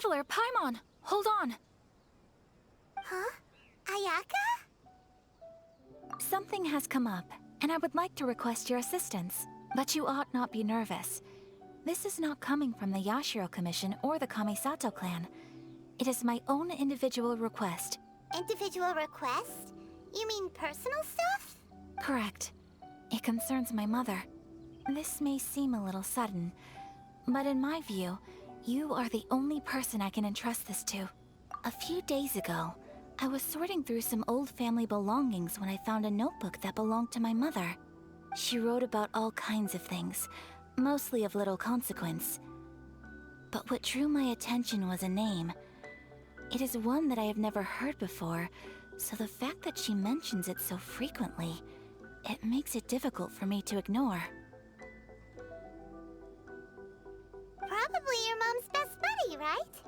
Traveler, Paimon! Hold on! Huh? Ayaka? Something has come up, and I would like to request your assistance. But you ought not be nervous. This is not coming from the Yashiro Commission or the Kamisato clan. It is my own individual request. Individual request? You mean personal stuff? Correct. It concerns my mother. This may seem a little sudden, but in my view, you are the only person I can entrust this to. A few days ago, I was sorting through some old family belongings when I found a notebook that belonged to my mother. She wrote about all kinds of things, mostly of little consequence. But what drew my attention was a name. It is one that I have never heard before, so the fact that she mentions it so frequently, it makes it difficult for me to ignore. Probably your mom's best buddy, right?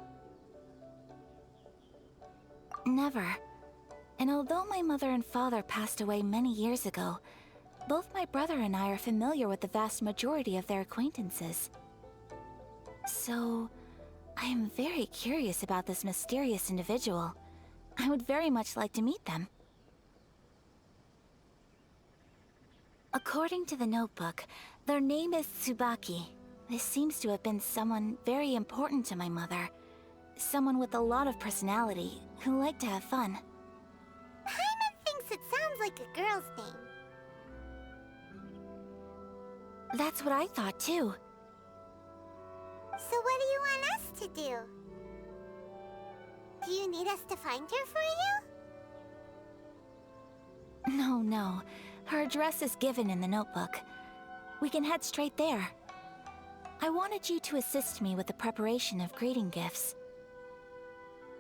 Never. And although my mother and father passed away many years ago, both my brother and I are familiar with the vast majority of their acquaintances. So, I am very curious about this mysterious individual. I would very much like to meet them. According to the notebook, their name is Tsubaki. This seems to have been someone very important to my mother. Someone with a lot of personality, who liked to have fun. Paimon thinks it sounds like a girl's name. That's what I thought too. So what do you want us to do? Do you need us to find her for you? No. Her address is given in the notebook. We can head straight there. I wanted you to assist me with the preparation of greeting gifts.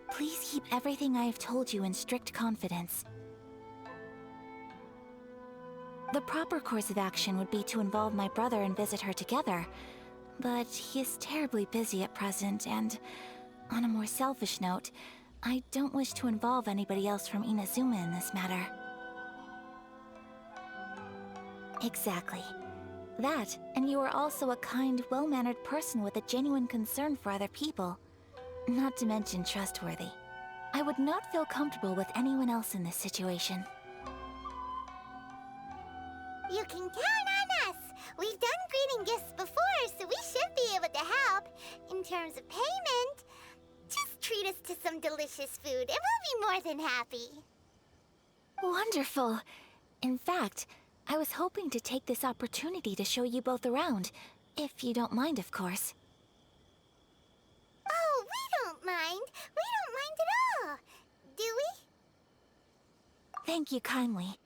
Please keep everything I have told you in strict confidence. The proper course of action would be to involve my brother and visit her together, but he is terribly busy at present, and on a more selfish note, I don't wish to involve anybody else from Inazuma in this matter. Exactly. That, and you are also a kind, well-mannered person with a genuine concern for other people. Not to mention trustworthy. I would not feel comfortable with anyone else in this situation. You can count on us! We've done greeting gifts before, so we should be able to help. In terms of payment, just treat us to some delicious food and we'll be more than happy. Wonderful! In fact, I was hoping to take this opportunity to show you both around, if you don't mind, of course. Oh, we don't mind. We don't mind at all. Do we? Thank you kindly.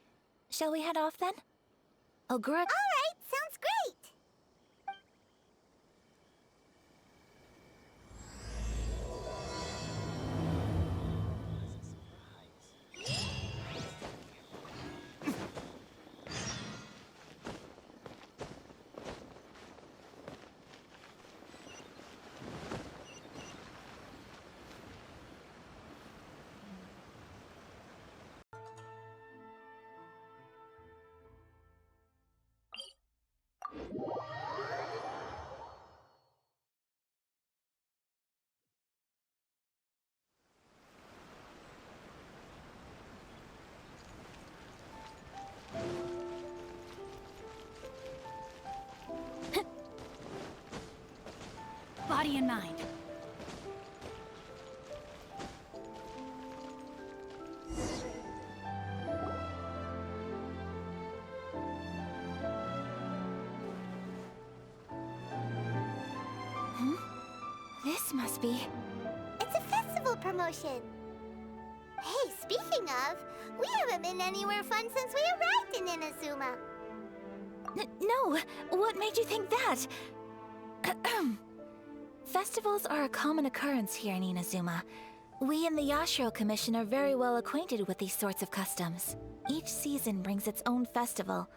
Shall we head off then? Ogura... All right, sounds great. Body and mind. This must be... It's a festival promotion. Hey, speaking of, we haven't been anywhere fun since we arrived in Inazuma. No! What made you think that? Festivals are a common occurrence here in Inazuma. We in the Yashiro Commission are very well acquainted with these sorts of customs. Each season brings its own festival,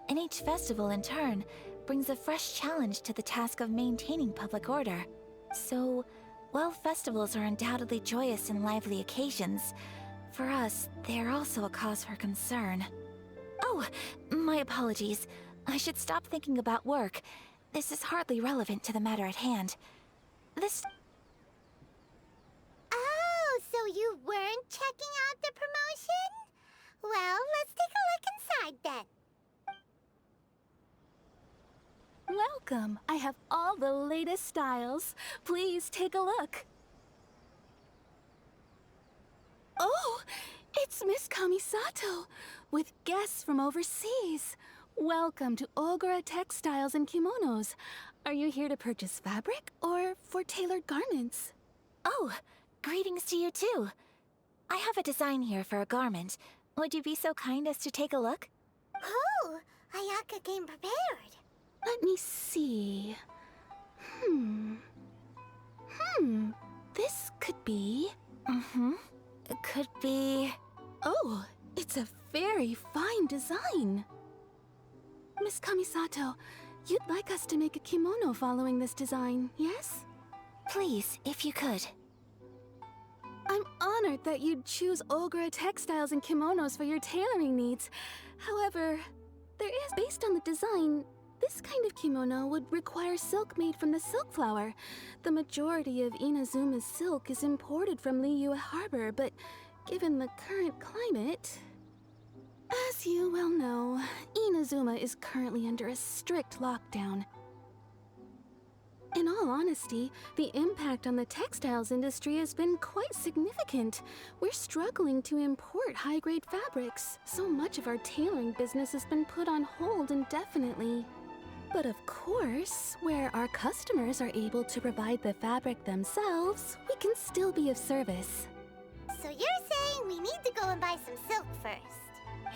and each festival in turn brings a fresh challenge to the task of maintaining public order. So, while festivals are undoubtedly joyous and lively occasions, for us, they are also a cause for concern. Oh, my apologies. I should stop thinking about work. This is hardly relevant to the matter at hand. you weren't checking out the promotion? Well, let's take a look inside then. Welcome. I have all the latest styles. Please take a look. Oh, it's Miss Kamisato, with guests from overseas. Welcome to Ogura Textiles and Kimonos. Are you here to purchase fabric or for tailored garments? Oh, greetings to you too. I have a design here for a garment. Would you be so kind as to take a look? Oh, Ayaka came prepared. Let me see. This could be... It could be... Oh, it's a very fine design. Miss Kamisato, you'd like us to make a kimono following this design, yes? Please, if you could. I'm honored that you'd choose Ogura Textiles and Kimonos for your tailoring needs. However, based on the design, this kind of kimono would require silk made from the silk flower. The majority of Inazuma's silk is imported from Liyue Harbor, but given the current climate... As you well know, Inazuma is currently under a strict lockdown. In all honesty, the impact on the textiles industry has been quite significant. We're struggling to import high-grade fabrics. So much of our tailoring business has been put on hold indefinitely. But of course, where our customers are able to provide the fabric themselves, we can still be of service. So you're saying we need to go and buy some silk first?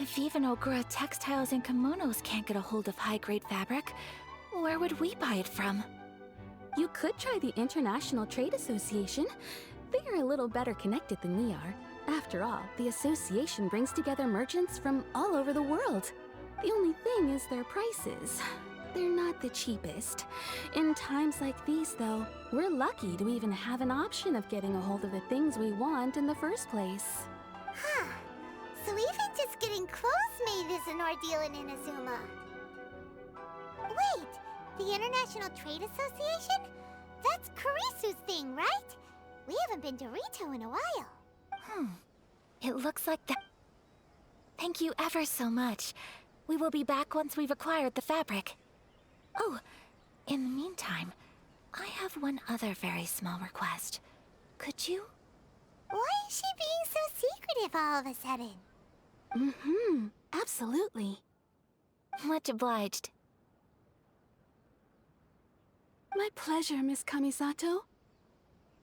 If even Ogura Textiles and Kimonos can't get a hold of high-grade fabric, where would we buy it from? You could try the International Trade Association. They are a little better connected than we are. After all, the association brings together merchants from all over the world. The only thing is their prices. They're not the cheapest. In times like these, though, we're lucky to even have an option of getting a hold of the things we want in the first place. Huh. So even just getting clothes made is an ordeal in Inazuma. Wait, the International Trade Association? That's Kurisu's thing, right? We haven't been to Ritou in a while. It looks like that. Thank you ever so much. We will be back once we've acquired the fabric. Oh, in the meantime, I have one other very small request. Could you? Why is she being so secretive all of a sudden? Absolutely. Much obliged. My pleasure, Miss Kamisato.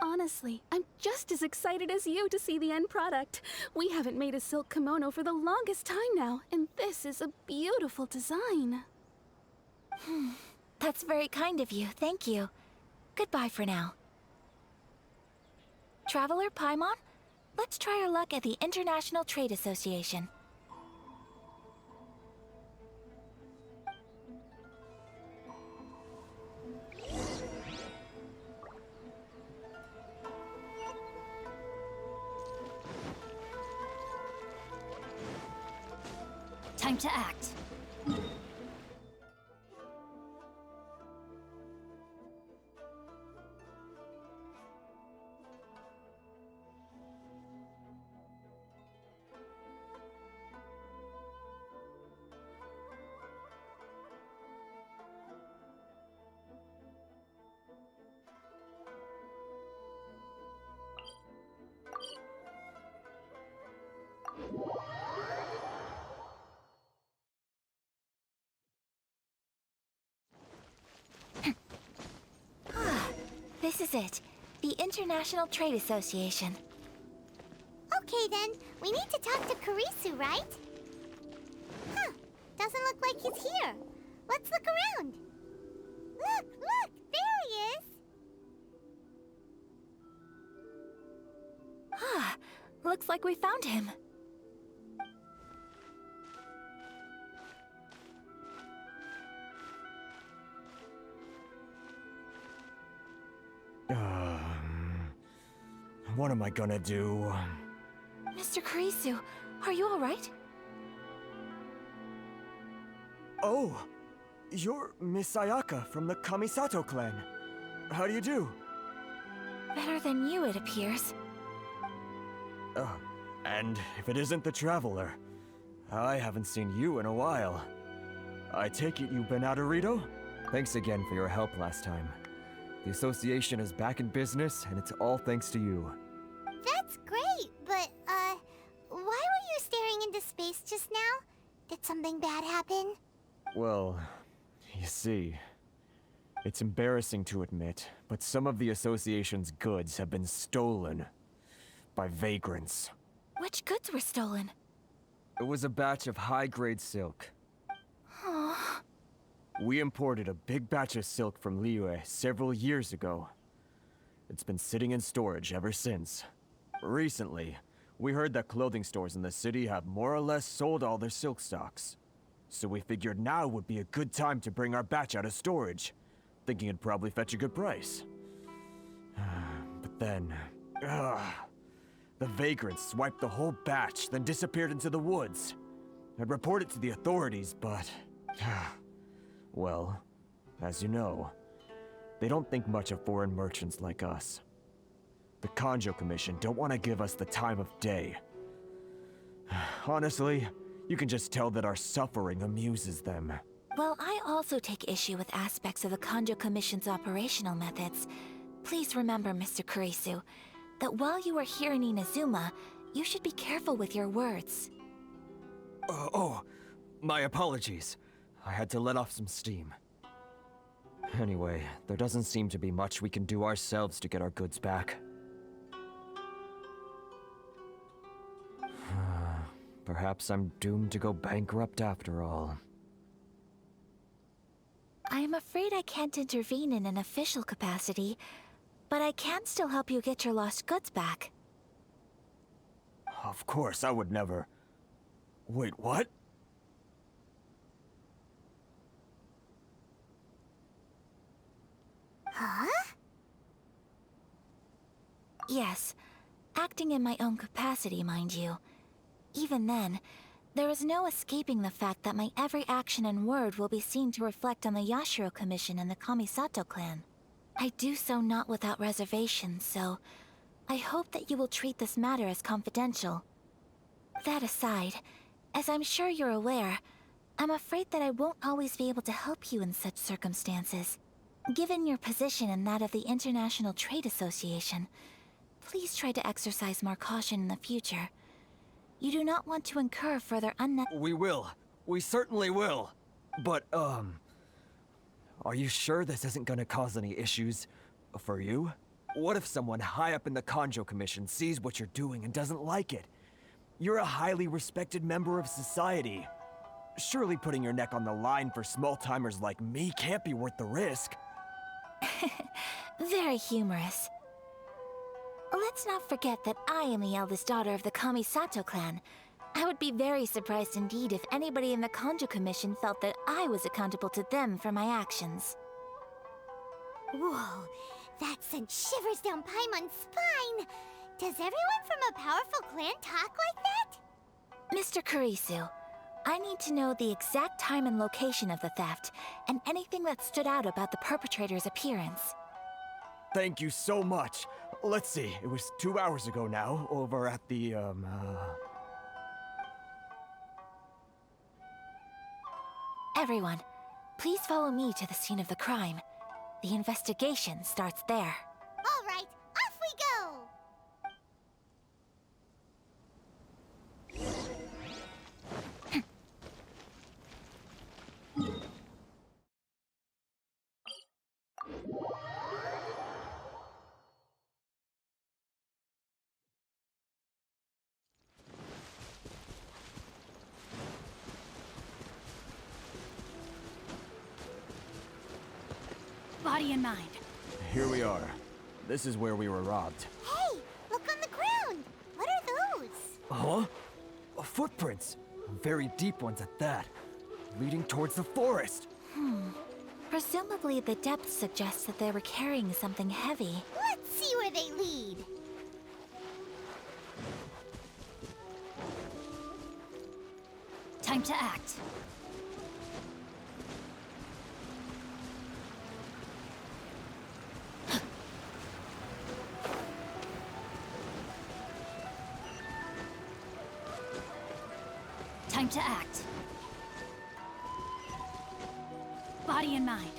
Honestly, I'm just as excited as you to see the end product. We haven't made a silk kimono for the longest time now, and this is a beautiful design. That's very kind of you, thank you. Goodbye for now. Traveler Paimon, let's try our luck at the International Trade Association. Time to act. This is it. The International Trade Association. Okay then, we need to talk to Kurisu, right? Huh, doesn't look like he's here. Let's look around. Look, there he is. Looks like we found him. What am I gonna do? Mr. Kurisu, are you alright? Oh! You're Miss Ayaka from the Kamisato clan. How do you do? Better than you, it appears. And if it isn't the Traveler, I haven't seen you in a while. I take it you've been out of Ritou? Thanks again for your help last time. The association is back in business, and it's all thanks to you. That's great, but, why were you staring into space just now? Did something bad happen? Well, you see, it's embarrassing to admit, but some of the association's goods have been stolen by vagrants. Which goods were stolen? It was a batch of high-grade silk. Oh, We imported a big batch of silk from Liyue several years ago. It's been sitting in storage ever since. Recently, we heard that clothing stores in the city have more or less sold all their silk stocks. So we figured now would be a good time to bring our batch out of storage, thinking it'd probably fetch a good price. But then, the vagrants swiped the whole batch, then disappeared into the woods. I'd report it to the authorities, but... well, as you know, they don't think much of foreign merchants like us. The Kanjo Commission don't want to give us the time of day. Honestly, you can just tell that our suffering amuses them. well, I also take issue with aspects of the Kanjo Commission's operational methods. Please remember, Mr. Kurisu, that while you are here in Inazuma, you should be careful with your words. My apologies. I had to let off some steam. Anyway, there doesn't seem to be much we can do ourselves to get our goods back. Perhaps I'm doomed to go bankrupt after all. I am afraid I can't intervene in an official capacity, but I can still help you get your lost goods back. Of course, I would never... Wait, what? Huh? Yes, acting in my own capacity, mind you. Even then, there is no escaping the fact that my every action and word will be seen to reflect on the Yashiro Commission and the Kamisato clan. I do so not without reservation, so I hope that you will treat this matter as confidential. That aside, as I'm sure you're aware, I'm afraid that I won't always be able to help you in such circumstances. Given your position and that of the International Trade Association, please try to exercise more caution in the future. You do not want to incur further We will. We certainly will. But, are you sure this isn't gonna cause any issues for you? What if someone high up in the Kanjo Commission sees what you're doing and doesn't like it? You're a highly respected member of society. Surely putting your neck on the line for small-timers like me can't be worth the risk. Very humorous. Let's not forget that I am the eldest daughter of the Kamisato clan. I would be very surprised indeed if anybody in the Kanjo Commission felt that I was accountable to them for my actions. Whoa, that sent shivers down Paimon's spine. Does everyone from a powerful clan talk like that? Mr. Kurisu, I need to know the exact time and location of the theft, and anything that stood out about the perpetrator's appearance. Thank you so much. Let's see, it was 2 hours ago now, over at the, Everyone, please follow me to the scene of the crime. The investigation starts there. All right, off we go! Body and mind. Here we are. This is where we were robbed. Hey, look on the ground! What are those? Huh? Footprints. Very deep ones at that. Leading towards the forest. Presumably the depth suggests that they were carrying something heavy. Let's see where they lead. Time to act. Time to act. Body and mind.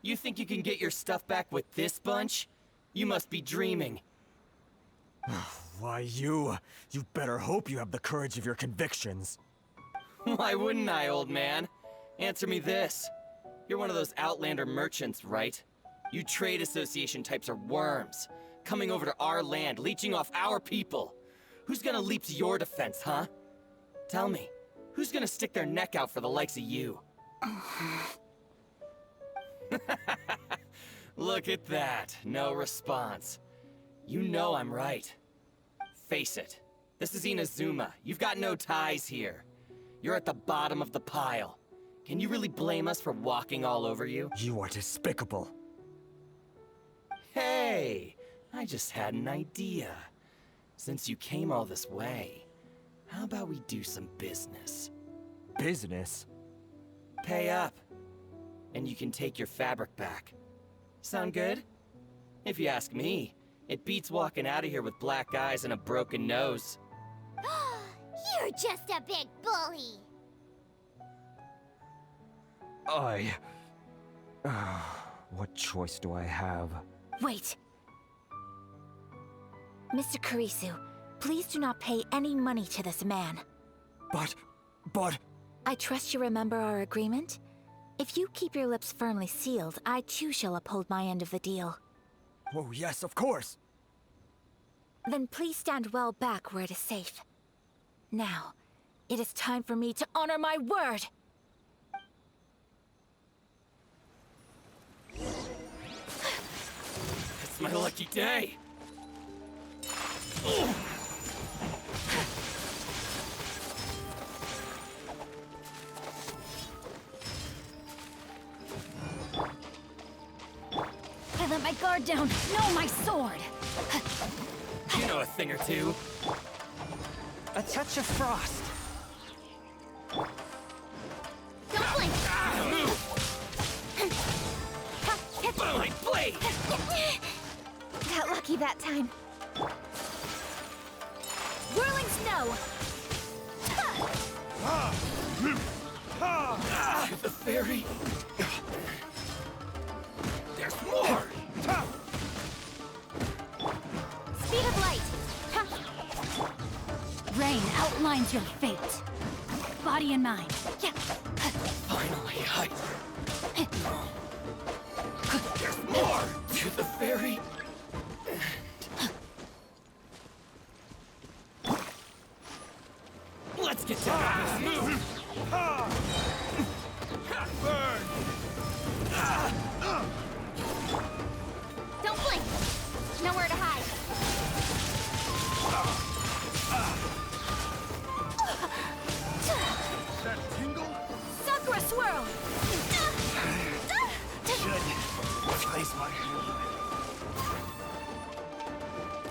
You think you can get your stuff back with this bunch? You must be dreaming. Why, you better hope you have the courage of your convictions. Why wouldn't I, old man? Answer me this. You're one of those Outlander merchants, right? You trade association types are worms, coming over to our land, leeching off our people. Who's gonna leap to your defense, huh? Tell me, who's gonna stick their neck out for the likes of you? Look at that, no response. You know I'm right. Face it, this is Inazuma. You've got no ties here. You're at the bottom of the pile. Can you really blame us for walking all over you? You are despicable. Hey, I just had an idea. Since you came all this way, how about we do some business? Business? Pay up, and you can take your fabric back. Sound good? If you ask me, it beats walking out of here with black eyes and a broken nose. You're just a big bully. What choice do I have? Wait. Mr. Kurisu, please do not pay any money to this man. But... I trust you remember our agreement? If you keep your lips firmly sealed, I too shall uphold my end of the deal. Oh, yes, of course! Then please stand well back where it is safe. Now, it is time for me to honor my word! It's my lucky day! Ugh. I let my guard down. No, my sword! You know a thing or two. A touch of frost. Don't blink! Move! My blade! Got lucky that time. Whirling snow! The fairy! There's more! Speed of light! Rain outlines your fate. Body and mind. Yeah. Finally, There's more to the fairy! Let's get down to this move! Burn! Don't blink! Nowhere to hide. That tingle? Sakura swirl! Should place my hand on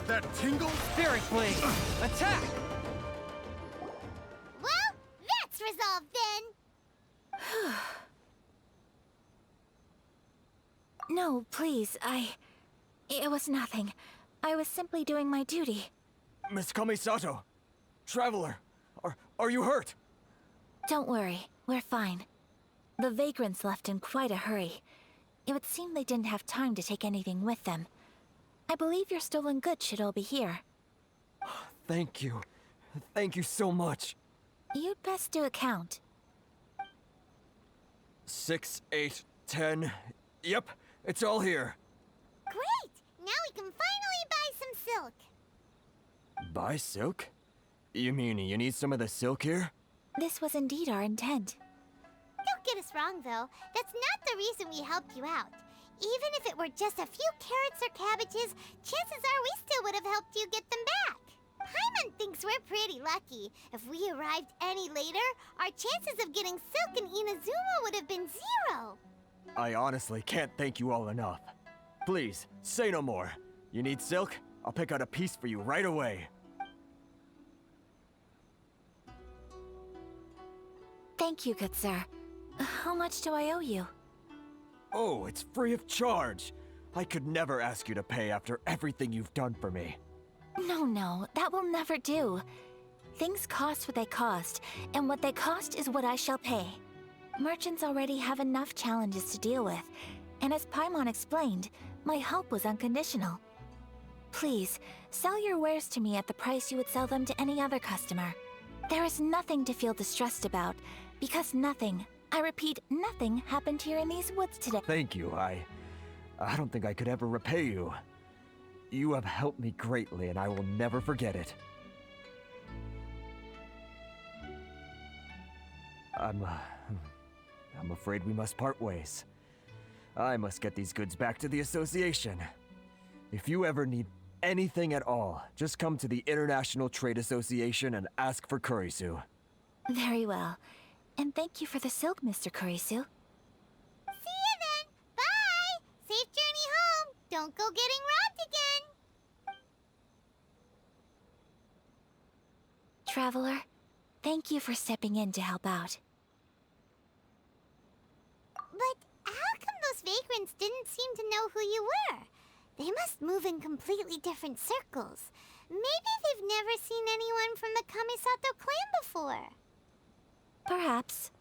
it. That tingle? Spirit blade! Attack! Well, that's resolved then. No, please, It was nothing. I was simply doing my duty. Miss Kamisato! Traveler! Are you hurt? Don't worry, we're fine. The vagrants left in quite a hurry. It would seem they didn't have time to take anything with them. I believe your stolen goods should all be here. Thank you. Thank you so much. You'd best do a count. 6, 8, 10. Yep, it's all here. Great! Now we can finally buy some silk. Buy silk? You mean you need some of the silk here? This was indeed our intent. Don't get us wrong, though. That's not the reason we helped you out. Even if it were just a few carrots or cabbages, chances are we still would have helped you get them back. Paimon thinks we're pretty lucky. If we arrived any later, our chances of getting silk in Inazuma would have been 0. I honestly can't thank you all enough. Please, say no more. You need silk? I'll pick out a piece for you right away. Thank you, good sir. How much do I owe you? Oh, it's free of charge. I could never ask you to pay after everything you've done for me. No, that will never do. Things cost what they cost, and what they cost is what I shall pay. Merchants already have enough challenges to deal with, and as Paimon explained, my help was unconditional. Please, sell your wares to me at the price you would sell them to any other customer. There is nothing to feel distressed about, because nothing, I repeat, nothing happened here in these woods today. Thank you. I don't think I could ever repay you. You have helped me greatly, and I will never forget it. I'm afraid we must part ways. I must get these goods back to the association. If you ever need anything at all, just come to the International Trade Association and ask for Kurisu. Very well. And thank you for the silk, Mr. Kurisu. See you then! Bye! Safe journey home! Don't go getting robbed again! Traveler, thank you for stepping in to help out. But how come those vagrants didn't seem to know who you were? They must move in completely different circles. Maybe they've never seen anyone from the Kamisato clan before. Perhaps.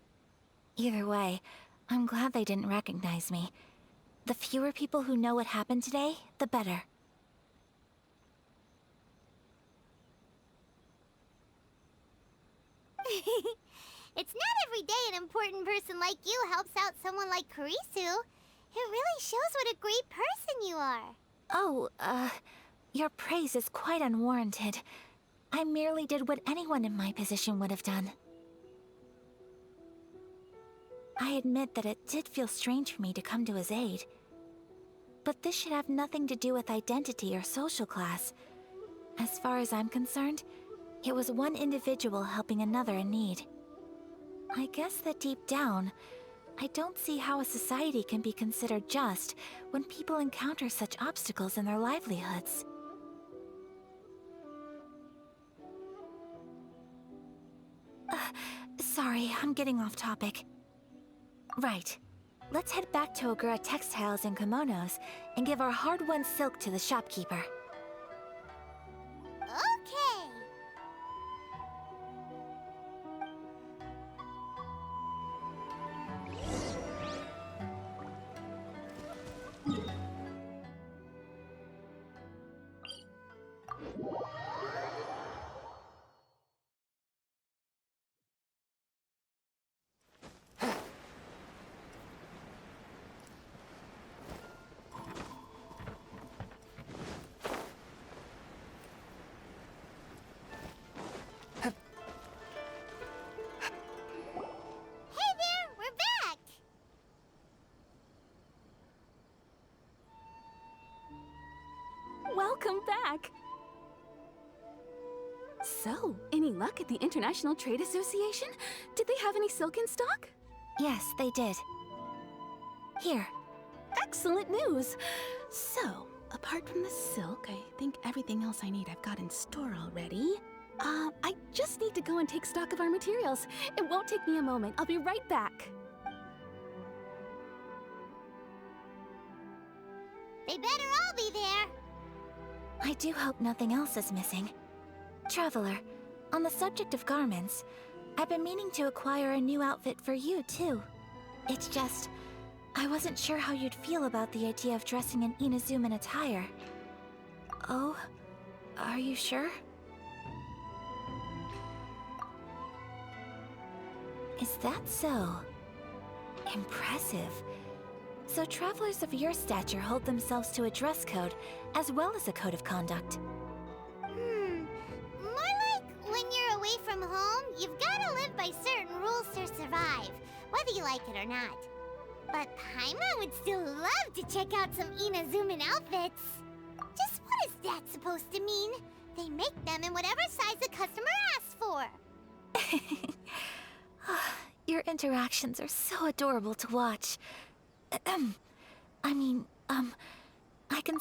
Either way, I'm glad they didn't recognize me. The fewer people who know what happened today, the better. It's not every day an important person like you helps out someone like Kurisu. It really shows what a great person you are. Oh, your praise is quite unwarranted. I merely did what anyone in my position would have done. I admit that it did feel strange for me to come to his aid. But this should have nothing to do with identity or social class. As far as I'm concerned, it was one individual helping another in need. I guess that deep down, I don't see how a society can be considered just when people encounter such obstacles in their livelihoods. Sorry, I'm getting off topic. Right. Let's head back to Ogura Textiles and Kimonos and give our hard-won silk to the shopkeeper. Okay. Hey there, we're back. Welcome back! So, any luck at the International Trade Association? Did they have any silk in stock? Yes, they did. Here. Excellent news! So, apart from the silk, I think everything else I need I've got in store already. I just need to go and take stock of our materials. It won't take me a moment. I'll be right back. They better all be there. I do hope nothing else is missing. Traveler, on the subject of garments, I've been meaning to acquire a new outfit for you, too. It's just, I wasn't sure how you'd feel about the idea of dressing in Inazuman attire. Oh, are you sure? Is that so? Impressive. So travelers of your stature hold themselves to a dress code, as well as a code of conduct. More like when you're away from home, you've gotta live by certain rules to survive, whether you like it or not. But Paimon would still love to check out some Inazuman outfits. Just what is that supposed to mean? They make them in whatever size the customer asks for. Your interactions are so adorable to watch. I can...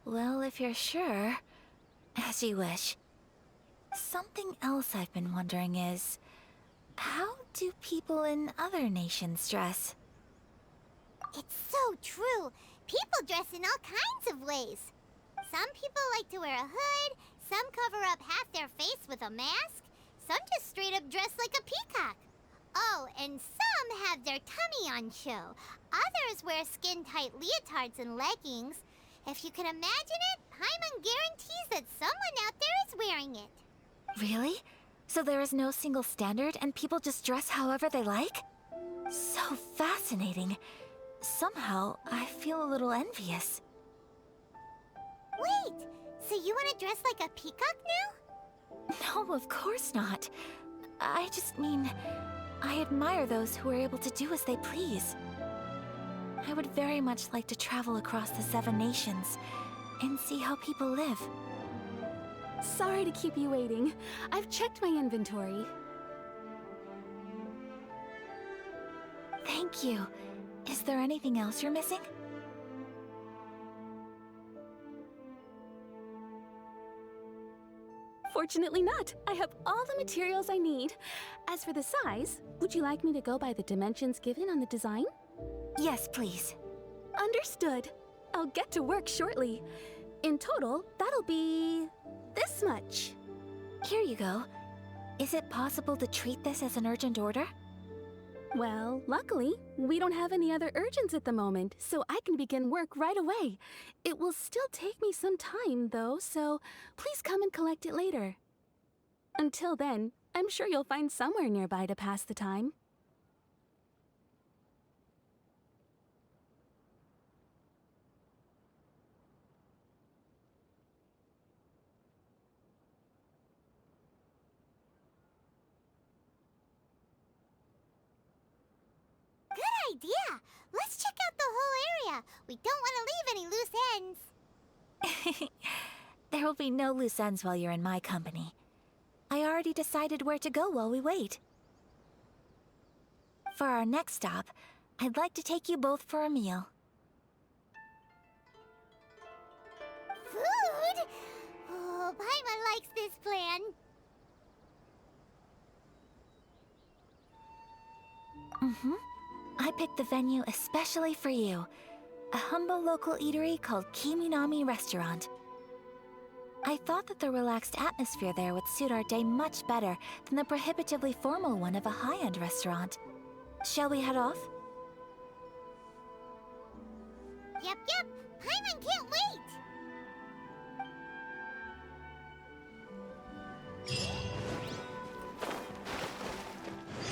Well, if you're sure, as you wish. Something else I've been wondering is, how do people in other nations dress? It's so true. People dress in all kinds of ways. Some people like to wear a hood, some cover up half their face with a mask, some just straight up dress like a peacock. Oh, and some have their tummy on show. Others wear skin-tight leotards and leggings. If you can imagine it, Paimon guarantees that someone out there is wearing it. Really? So there is no single standard and people just dress however they like? So fascinating. Somehow, I feel a little envious. Wait, so you want to dress like a peacock now? No, of course not. I just mean, I admire those who are able to do as they please. I would very much like to travel across the 7 nations and see how people live. Sorry to keep you waiting. I've checked my inventory. Thank you. Is there anything else you're missing? Fortunately not. I have all the materials I need. As for the size, would you like me to go by the dimensions given on the design? Yes, please. Understood. I'll get to work shortly. In total, that'll be this much. Here you go. Is it possible to treat this as an urgent order? Well, luckily, we don't have any other urgents at the moment, so I can begin work right away. It will still take me some time, though, so please come and collect it later. Until then, I'm sure you'll find somewhere nearby to pass the time. Good idea! Let's check out the whole area. We don't want to leave any loose ends. There will be no loose ends while you're in my company. I already decided where to go while we wait. For our next stop, I'd like to take you both for a meal. Food? Oh, Paimon likes this plan. I picked the venue especially for you. A humble local eatery called Kiminami Restaurant. I thought that the relaxed atmosphere there would suit our day much better than the prohibitively formal one of a high-end restaurant. Shall we head off? Yep. Paimon can't wait.